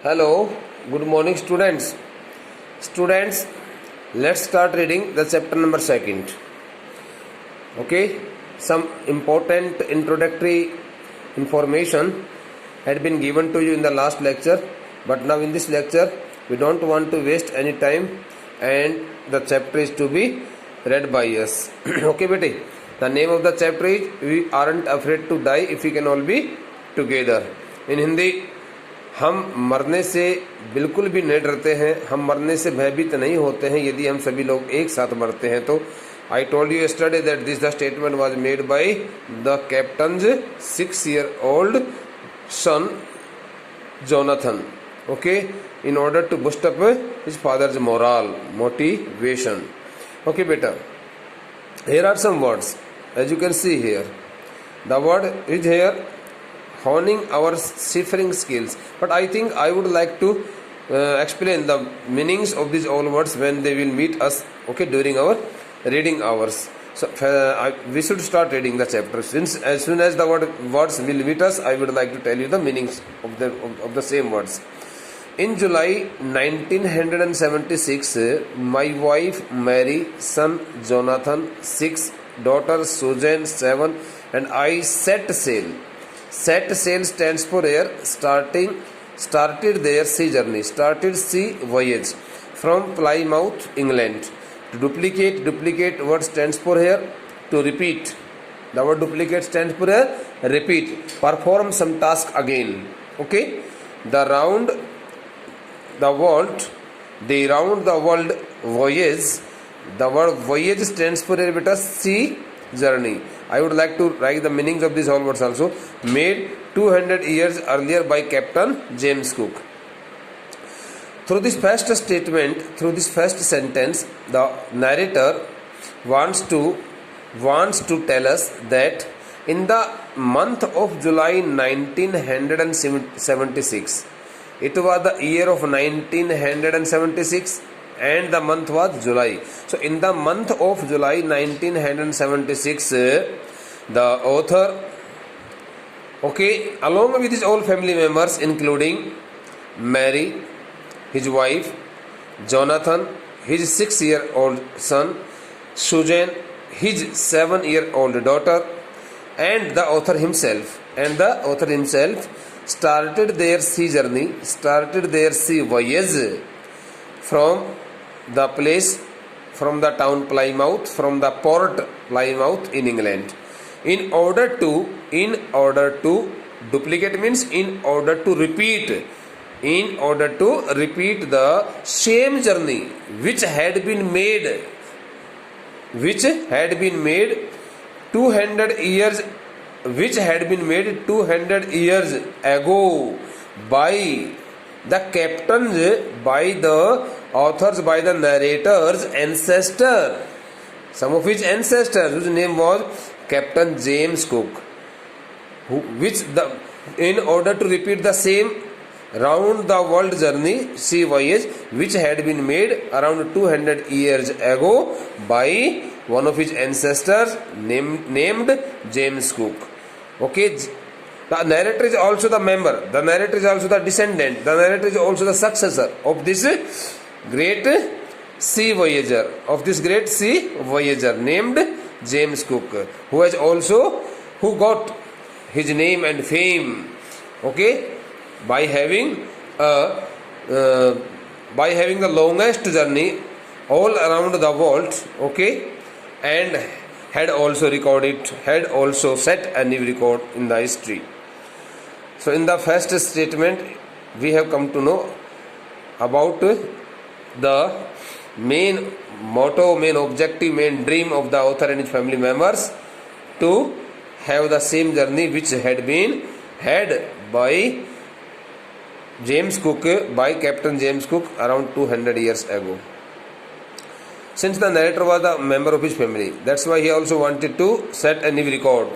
Hello, good morning students. Students, let's start reading the chapter number 2nd. Okay, some important introductory information had been given to you in the last lecture, but now in this lecture we don't want to waste any time and the chapter is to be read by us. Okay, beti. The name of the chapter is We Aren't Afraid to Die If We Can All Be Together. In Hindi, हम मरने से बिल्कुल भी नहीं डरते हैं, हम मरने से भयभीत नहीं होते हैं यदि हम सभी लोग एक साथ मरते हैं तो. I told you yesterday that this the statement was made by the captain's 6-year-old son Jonathan, okay, in order to boost up his father's morale, motivation. Okay beta, here are some words as you can see here. The word is here honing our ciphering skills, but I think I would like to explain the meanings of these all words when they will meet us, okay, during our reading hours. So we should start reading the chapter. Since as soon as the words will meet us, I would like to tell you the meanings of the same words. In July 1976, my wife Mary, son Jonathan 6, daughter Susan 7, and I set sail. Set sail stands for air. Started their sea journey. Started sea voyage from Plymouth, England. To duplicate word stands for here to repeat. The word duplicate stands for here repeat. Perform some task again. Okay. The round the world voyage. The word voyage stands for here beta sea journey. I would like to write the meanings of these all words also. Made 200 years earlier by Captain James Cook. Through this first sentence, the narrator wants to tell us that in the month of July 1976, it was the year of 1976 and the month was July. So in the month of July 1976, the author, okay, along with his all family members including Mary, his wife, Jonathan, his 6-year-old son, Susan, his 7-year-old daughter, and the author himself started their sea journey, voyage from the town Plymouth, from the port Plymouth in England. In order to duplicate means in order to repeat the same journey which had been made 200 years ago by the captains, by the authors, by the narrator's ancestor, some of his ancestors whose name was Captain James Cook, in order to repeat the same round the world journey, sea voyage, which had been made around 200 years ago by one of his ancestors named James Cook. Okay, the narrator is also the member, the narrator is also the descendant, the narrator is also the successor of this great sea voyager, named James Cook, who got his name and fame, okay, by having the longest journey all around the world, okay, and had also set a new record in the history. So in the first statement we have come to know about the main motto, main objective, main dream of the author and his family members to have the same journey which had been had by Captain James Cook around 200 years ago. Since the narrator was a member of his family, that's why he also wanted to set a new record.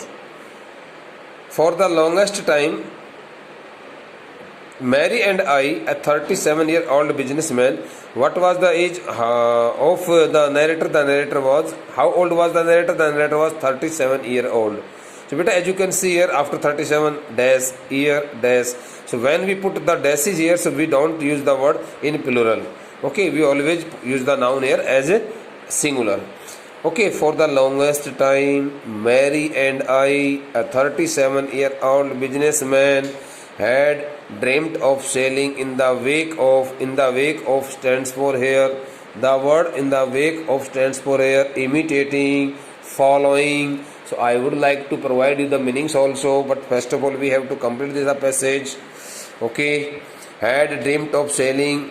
For the longest time, Mary and I, a 37-year-old businessman, what was the age of the narrator? The narrator was, how old was the narrator? The narrator was 37-year-old. So beta, as you can see here, after 37 dash year dash. So when we put the dashes here, so we don't use the word in plural. Okay, we always use the noun here as a singular. Okay, for the longest time, Mary and I, a 37-year-old businessman, had dreamt of sailing in the wake of stands for here. The word in the wake of stands for here, imitating, following. So I would like to provide you the meanings also, but first of all we have to complete this passage. Okay, had dreamt of sailing,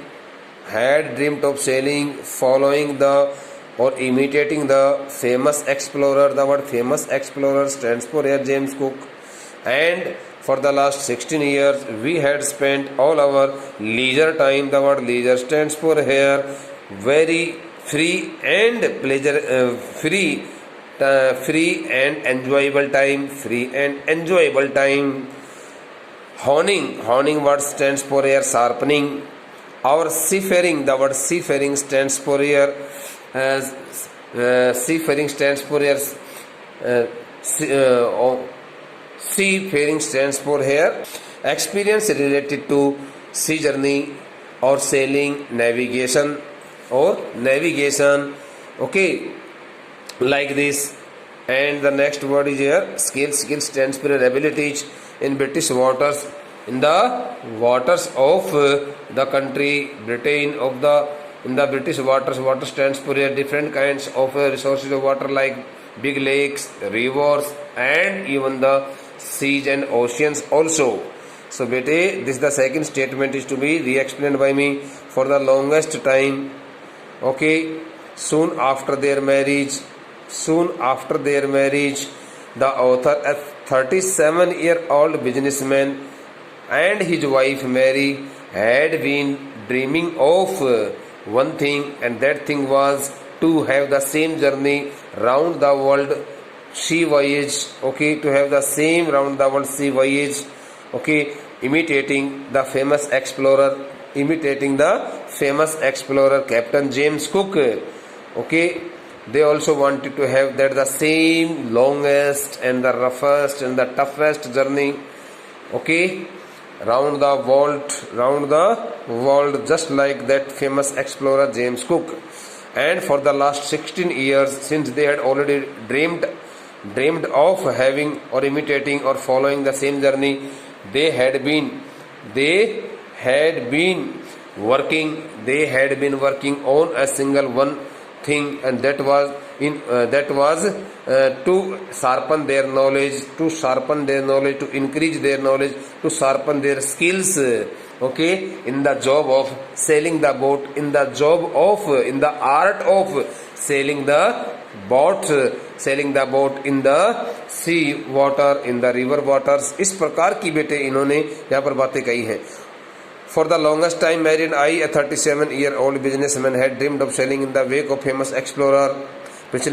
following the or imitating the famous explorer. The word famous explorer stands for here James Cook. And for the last 16 years we had spent all our leisure time. The word leisure stands for here very free and pleasure, free and enjoyable time. Honing word stands for here sharpening. Our seafaring, the word seafaring stands for here as seafaring stands for here seafaring stands for here experience related to sea journey or sailing, navigation. Okay, like this. And the next word is here skill stands for abilities in British waters, in the waters of the country Britain of the in the British waters. Water stands for different kinds of resources of water like big lakes, rivers, and even the seas and oceans also. So bete, this the second statement is to be re-explained by me. For the longest time, okay, soon after their marriage, the author, a 37-year-old businessman, and his wife Mary had been dreaming of one thing, and that thing was to have the same journey round the world sea voyage. Okay, to have the same round the world sea voyage. Okay, imitating the famous explorer Captain James Cook. Okay, they also wanted to have that the same longest and the roughest and the toughest journey. Okay, round the world, just like that famous explorer James Cook. And for the last 16 years, since they had already dreamed of having or imitating or following the same journey, they had been working on a single one thing, and that was to sharpen their knowledge, to increase their knowledge, to sharpen their skills. Okay, in the job of sailing the boat, in the art of sailing the boat in the sea water, in the river waters. इस प्रकार की बेटे इन्होंने यहाँ पर बातें कही हैं. For the longest time, Mary and I, a 37-year-old businessman, had dreamed of sailing in the wake of famous explorer. एक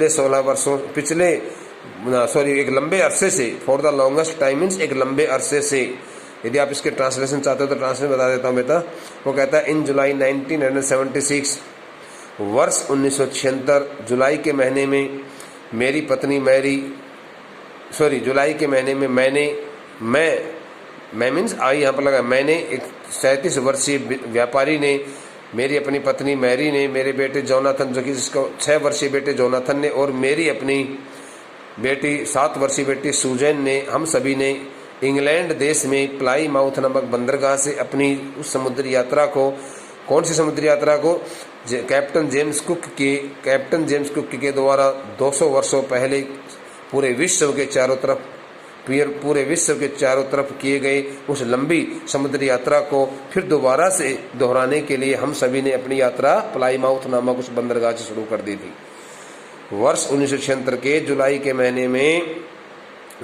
लंबे अरसे से. For the longest time means एक लंबे अरसे से. यदि आप इसके ट्रांसलेशन चाहते हो तो ट्रांसलेशन बता देता हूँ बेटा. वो कहता है इन जुलाई 1976, वर्ष 1976, जुलाई के महीने में मेरी पत्नी जुलाई के महीने में मैं मीन्स आई यहाँ पर लगा, मैंने एक 37 वर्षीय व्यापारी ने, मेरी अपनी पत्नी मैरी ने, मेरे बेटे जोनाथन, जो कि जिसको 6 वर्षीय बेटे जोनाथन ने, और मेरी अपनी बेटी 7 वर्षीय बेटी सुजैन ने, हम सभी ने इंग्लैंड देश में प्लाईमाउथ नामक बंदरगाह से अपनी उस समुद्री यात्रा को, कौन सी समुद्री यात्रा को, कैप्टन जेम्स कुक के द्वारा 200 वर्षों पहले पूरे विश्व के चारों तरफ किए गए उस लंबी समुद्री यात्रा को फिर दोबारा से दोहराने के लिए हम सभी ने अपनी यात्रा प्लाईमाउथ नामक उस बंदरगाह से शुरू कर दी थी. वर्ष 1976 के जुलाई के महीने में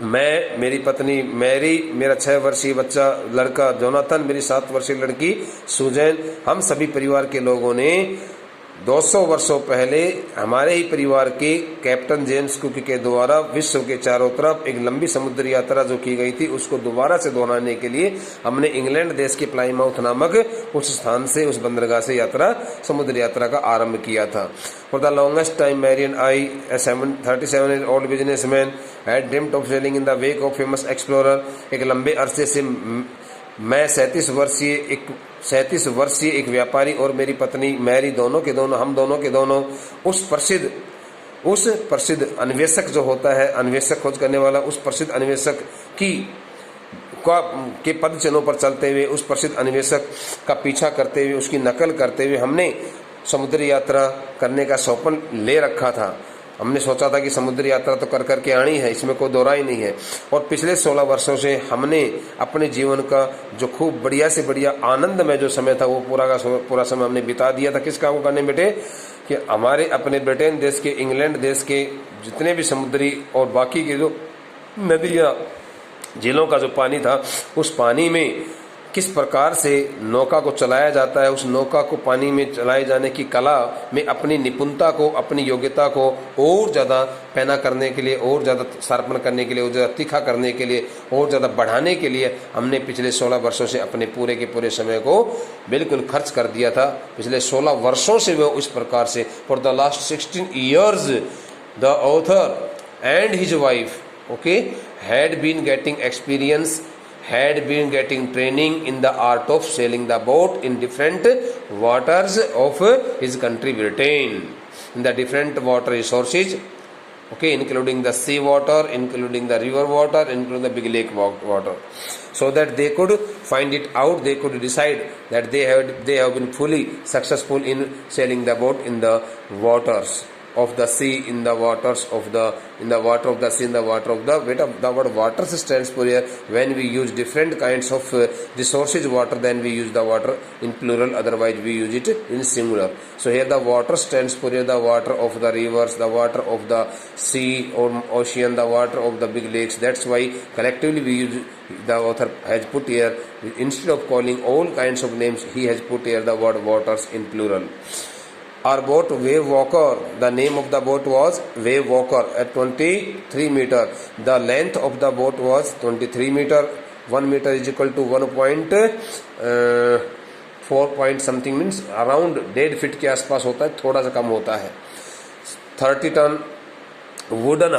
मैं, मेरी पत्नी मैरी, मेरा 6 वर्षीय बच्चा लड़का जोनाथन, मेरी 7 वर्षीय लड़की सुजैन, हम सभी परिवार के लोगों ने 200 वर्षों पहले हमारे ही परिवार के कैप्टन जेम्स कुक के द्वारा विश्व के चारों तरफ एक लंबी समुद्री यात्रा जो की गई थी उसको दोबारा से दोहराने के लिए हमने इंग्लैंड देश के प्लाईमाउथ नामक उस स्थान से, उस बंदरगाह से समुद्री यात्रा का आरंभ किया था। For the longest time Mary and I, a 37-year-old businessman, had dreamt of sailing in the wake of famous explorer। एक लंबे अरसे से मैं 37 वर्षीय एक व्यापारी और मेरी पत्नी मैरी हम दोनों के दोनों उस प्रसिद्ध अन्वेषक जो होता है, अन्वेषक खोज करने वाला, उस प्रसिद्ध अन्वेषक के पद चिन्हों पर चलते हुए, उस प्रसिद्ध अन्वेषक का पीछा करते हुए, उसकी नकल करते हुए हमने समुद्री यात्रा करने का सौपन ले रखा था। हमने सोचा था कि समुद्री यात्रा तो कर करके आनी है, इसमें कोई दो राय नहीं है। और पिछले 16 वर्षों से हमने अपने जीवन का जो खूब बढ़िया से बढ़िया आनंद में जो समय था वो पूरा समय हमने बिता दिया था। किस काम को करने बेटे? कि हमारे अपने ब्रिटेन देश के, इंग्लैंड देश के जितने भी समुद्री और बाकी के जो नदियाँ, झीलों का जो पानी था, उस पानी में किस प्रकार से नौका को चलाया जाता है, उस नौका को पानी में चलाए जाने की कला में अपनी निपुणता को, अपनी योग्यता को और ज़्यादा पैना करने के लिए, और ज़्यादा शार्पन करने के लिए, और ज़्यादा तीखा करने के लिए, और ज़्यादा बढ़ाने के लिए हमने पिछले 16 वर्षों से अपने पूरे के पूरे समय को बिल्कुल खर्च कर दिया था। पिछले 16 वर्षों से वो इस प्रकार से, for the last 16 years the author and his wife had been getting experience, had been getting training in the art of sailing the boat in different waters of his country Britain, in the different water resources, including the sea water, including the river water, including the big lake water, so that they could find it out, they could decide that they have been fully successful in sailing the boat in the waters of the sea, in the waters of the, in the water of the sea, in the water of the, the word waters stands for here. When we use different kinds of resources water, then we use the water in plural, otherwise we use it in singular. So here the water stands for here the water of the rivers, the water of the sea or ocean, the water of the big lakes. That's why collectively we use, the author has put here, instead of calling all kinds of names, he has put here the word waters in plural. Our boat Wave Walker, the name of the boat was Wave Walker, at 23 meter. The length of the boat was 23 meter. 1 meter is equal to 1.4 point something, means around 1.5 feet के आसपास होता है, थोड़ा सा कम होता है। 30 ton wooden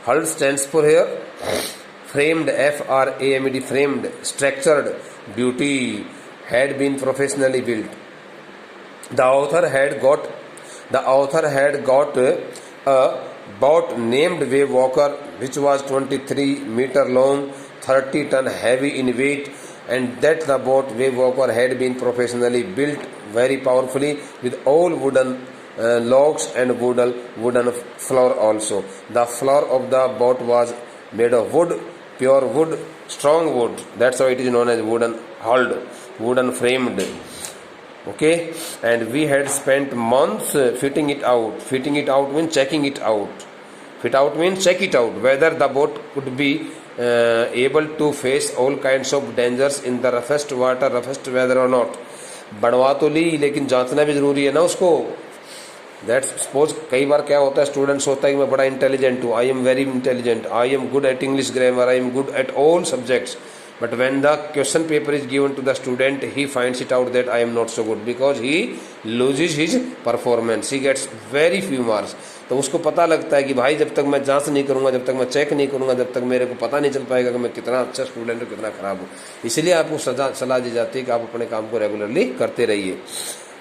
hulled stands for here framed, F-R-A-M-E-D, framed, structured, beauty, had been professionally built. The author had got a boat named Wave Walker, which was 23 meter long, 30 ton heavy in weight, and that the boat Wave Walker had been professionally built very powerfully with all wooden logs and wooden floor also. The floor of the boat was made of wood, pure wood, strong wood. That's why it is known as wooden hulled, wooden framed. And we had spent months fitting it out. Fitting it out means checking it out. Fit out means check it out, whether the boat could be able to face all kinds of dangers in the roughest water, roughest weather or not. बढ़वा तो ली, लेकिन जांचना भी जरूरी है ना उसको। That's suppose कई बार क्या होता है, स्टूडेंट्स होता है कि मैं बड़ा इंटेलिजेंट हूँ, I am very intelligent, I am good at English grammar, I am good at all subjects, but when the question paper is given to the student, he finds it out that I am not so good, because he loses his performance, he gets very few marks. तो उसको पता लगता है कि भाई जब तक मैं जांच नहीं करूंगा, जब तक मैं चेक नहीं करूंगा, जब तक मेरे को पता नहीं चल पाएगा कि मैं कितना अच्छा स्टूडेंट हूँ, कितना खराब हूँ। इसलिए आपको सलाह दी जाती है कि आप अपने काम को रेगुलरली करते रहिए।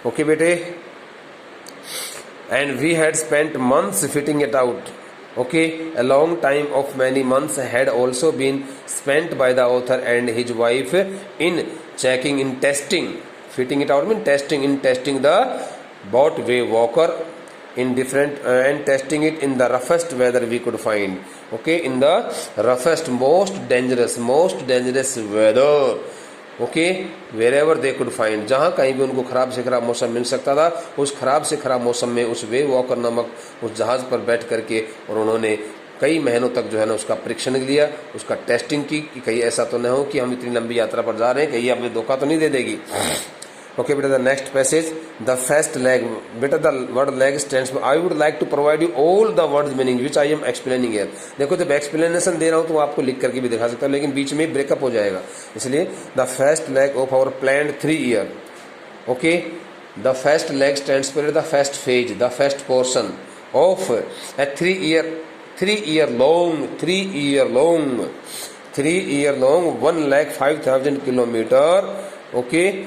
ओके बेटे, and we had spent months fitting it out. A long time of many months had also been spent by the author and his wife in checking, in testing. Fitting it out means testing, in testing the boat Wave Walker in different and testing it in the roughest weather we could find. In the roughest, most dangerous weather. Wherever they could find, जहाँ कहीं भी उनको खराब से खराब मौसम मिल सकता था, उस खराब से खराब मौसम में उस वेव वॉकर नामक उस जहाज़ पर बैठ करके और उन्होंने कई महीनों तक जो है ना उसका परीक्षण लिया, उसका टेस्टिंग की कि कहीं ऐसा तो न हो कि हम इतनी लंबी यात्रा पर जा रहे हैं, कहीं हमें धोखा तो नहीं दे देगी। Okay, beta, the next passage, the first leg. Beta, the word leg stands for, I would like to provide you all the words meaning which I am explaining here. देखो जब explanation दे रहा हूँ तो आपको लिख करके भी दिखा सकता हूँ, लेकिन बीच में ब्रेकअप हो जाएगा, इसलिए the first leg of our planned 3 year. Okay, the first leg stands for the first phase, the first portion of a 3 year long 1,05,000 kilometer. Okay,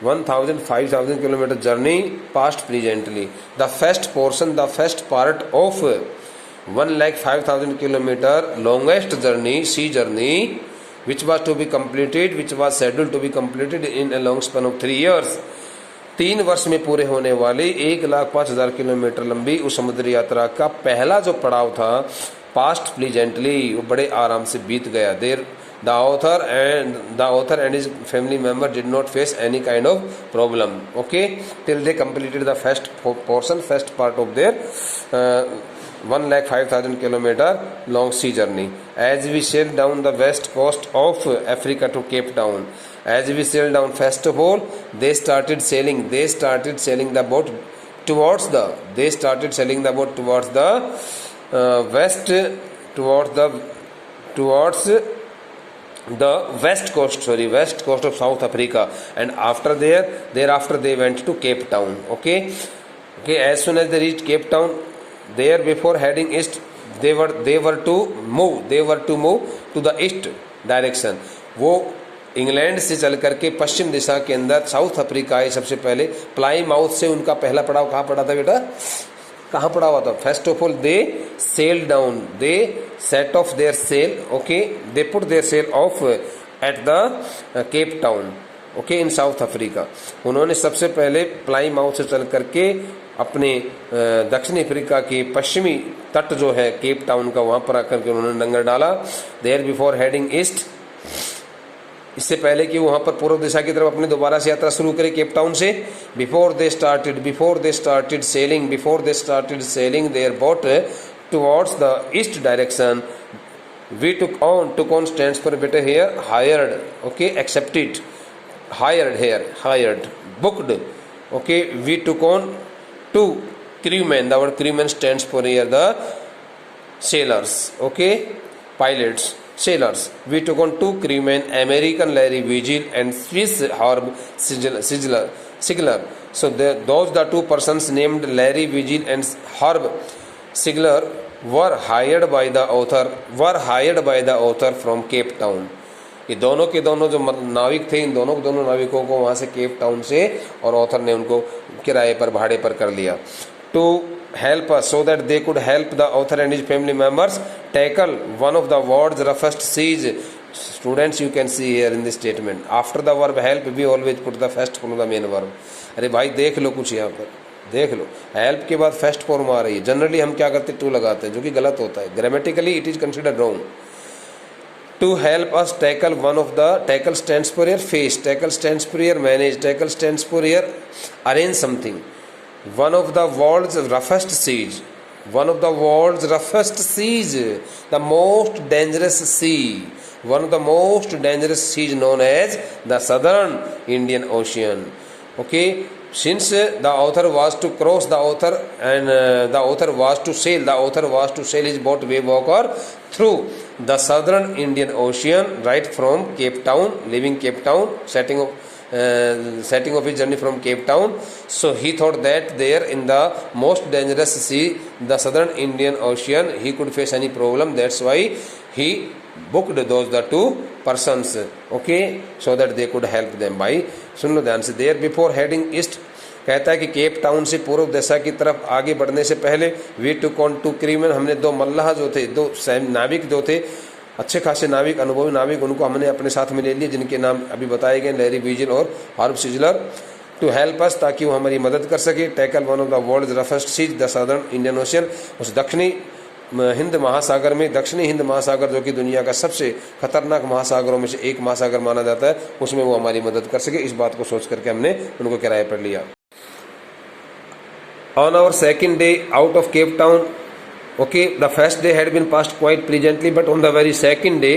1,05,000 kilometer journey past presently. The first portion, the first part of 1,05,000 kilometer longest journey, sea journey, which was to be completed, which was scheduled to be completed in a long span of 3 years. 3 वर्ष में पूरे होने वाली 1,05,000 kilometre लंबी उस समुद्री यात्रा का पहला जो पड़ाव था, पास्ट प्लीजेंटली, वो बड़े आराम से बीत गया. देर the author and his family member did not face any kind of problem. Okay, till they completed the first portion, first part of their 1,05,000 kilometer long sea journey. As we sailed down the west coast of Africa to Cape Town, as we sailed down, first of all they started sailing the boat towards the west, towards the west coast of South Africa, and thereafter they went to Cape Town. Okay, as soon as they reached Cape Town, there before heading east, they were to move to the east direction. वो England से चल करके पश्चिम दिशा के अंदर south Africa आए. सबसे पहले Plymouth से उनका पहला पड़ाव कहाँ पड़ा था बेटा, कहाँ पड़ा हुआ था? First of all they sail down, they set off their sail. Okay, they put their sail off at the Cape Town. Okay, in South Africa. उन्होंने सबसे पहले प्लाईमाउथ से चल करके अपने दक्षिणी अफ्रीका के पश्चिमी तट जो है केप टाउन का, वहाँ पर आकर के उन्होंने लंगर डाला. देयर बिफोर हेडिंग ईस्ट, इससे पहले कि वहाँ पर पूर्व दिशा की तरफ अपनी दोबारा से यात्रा शुरू करें केप टाउन से. Before they started sailing their boat towards the east direction. We took on stands for बेटे hair hired. Okay, accepted, hired, booked. Okay, we took on 2 crewmen. The word crewmen stands for here the sailors. Okay, pilots, sailors. We took on 2 crewmen, American Larry Vigil and Swiss Herb Sigler. So those the 2 persons named Larry Vigil and Herb Sigler were hired by the author from Cape Town. ये दोनों के दोनों जो नाविक थे, इन दोनों नाविकों को वहाँ से केप टाउन से और ऑथर ने उनको किराए पर, भाड़े पर कर लिया. To help us so that they could help the author and his family members tackle one of the world's roughest seas. Students, you can see here in this statement, after the verb help we always put the first form of the main verb. अरे भाई देख लो, कुछ यहाँ पर देख लो, help के बाद first form आ रही है. जनरली हम क्या करते, टू लगाते हैं, जो कि गलत होता है. Grammatically it is considered wrong. To help us tackle one of the, tackle stands for here face, tackle stands for here manage, tackle stands for here arrange something. One of the world's roughest seas, the most dangerous sea, one of the most dangerous seas known as the Southern Indian Ocean. Okay, since the author was to cross, the author was to sail his boat Waywalker through the Southern Indian Ocean right from Cape Town, leaving Cape Town, setting off his journey from Cape Town. So he thought that there in the most dangerous sea, the Southern Indian Ocean, he could face any problem. That's why he booked the 2 persons. Okay, so that they could help them. भाई सुन लो ध्यान से. There before heading east, कहता है कि cap Town से पूर्व दिशा की तरफ आगे बढ़ने से पहले वी टुक ऑन 2 क्रीमैन, हमने 2 मल्लाह जो थे, 2 नाविक जो थे, अच्छे खासे नाविक, अनुभवी नाविक, उनको हमने अपने साथ में ले लिए, जिनके नाम अभी बताए गए, लैरी विजिल और Herb Sizzler. To help us, ताकि वो हमारी मदद कर सके. Tackle one of the world roughest seas, the southern Indian Ocean, उस दक्षिणी हिंद महासागर में, दक्षिणी हिंद महासागर जो कि दुनिया का सबसे खतरनाक महासागरों में से एक महासागर माना जाता है, उसमें वो हमारी मदद कर सके. इस बात को सोच करके हमने उनको किराए पर लिया. On our second day out of Cape Town, okay, the first day had been passed quite pleasantly, but on the very second day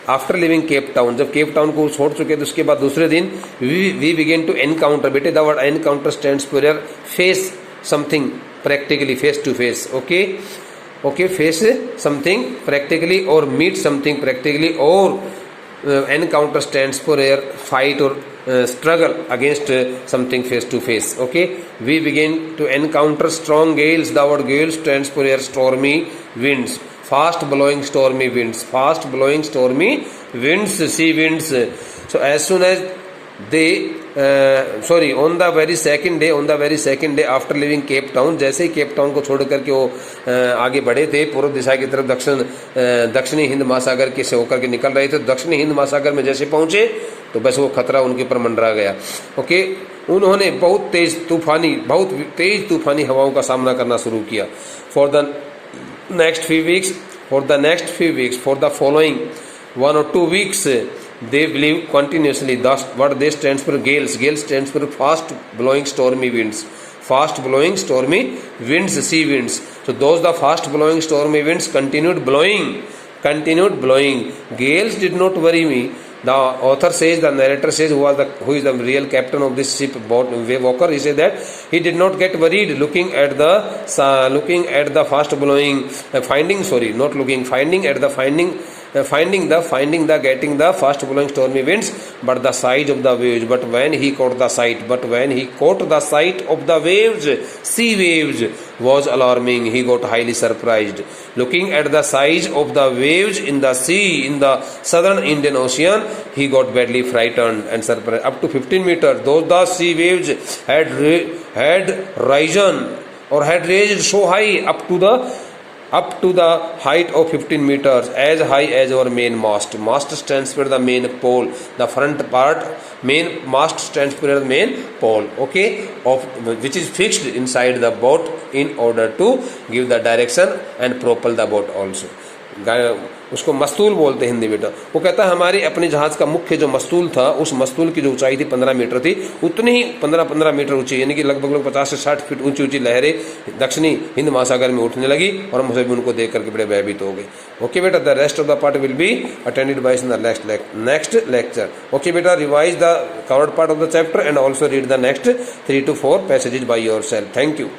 after living Cape Town, जब केप टाउन को छोड़ चुके तो उसके बाद दूसरे दिन वी बिगेन टू एनकाउंटर, बेटे the word encounter stands for your face something practically, face to face, okay okay, face something practically और मीट समथिंग प्रैक्टिकली, और encounter stands for your fight और struggle against something face to face, okay. We begin to encounter strong gales, the word gale stands for your stormy winds, fast blowing stormy winds, fast blowing stormy winds, sea winds. So as soon as they on the very second day after leaving Cape Town, जैसे he kept Town को छोड़ करके वो आगे बढ़े थे पूर्व दिशा की तरफ, दक्षिणी हिंद महासागर के से होकर के निकल रहे थे, दक्षिणी हिंद महासागर में जैसे पहुंचे तो बस वो खतरा उनके ऊपर मंडरा गया, ओके। उन्होंने बहुत तेज तूफानी हवाओं का सामना करना शुरू किया। For the next few weeks, for the following 1 or 2 weeks, they blew continuously. Thus, what they stands for gales. Gales stands for fast blowing stormy winds. Fast blowing stormy winds, sea winds. So those the fast blowing stormy winds continued blowing. Gales did not worry me. The author says, the narrator says, who is the real captain of this ship, Wave Walker. He said that he did not get worried looking at the fast blowing, finding the getting the fast blowing stormy winds, but the size of the waves. But when he caught the sight of the waves, sea waves, was alarming. He got highly surprised. Looking at the size of the waves in the sea, in the southern Indian Ocean, he got badly frightened and surprised. Up to 15 meters, those the sea waves had risen or had raised so high up to the height of 15 meters, as high as our main mast. Mast stands for the main pole. The front part, main mast stands for the main pole, okay, of which is fixed inside the boat in order to give the direction and propel the boat also. उसको मस्तूल बोलते हैं हिंदी बेटा। वो कहता है हमारे अपने जहाज का मुख्य जो मस्तूल था, उस मस्तूल की जो ऊंचाई थी 15 मीटर थी, उतनी ही 15 मीटर ऊंची, यानी कि लगभग 50 से 60 फीट ऊंची लहरें दक्षिणी हिंद महासागर में उठने लगी, और हम सभी उनको देख करके बड़े भयभीत हो गए। ओके बेटा, the rest of the part will be attended by in the next lecture. Okay बेटा, revise the covered part of the chapter and also read the next 3 to 4 passages by yourself. Thank you.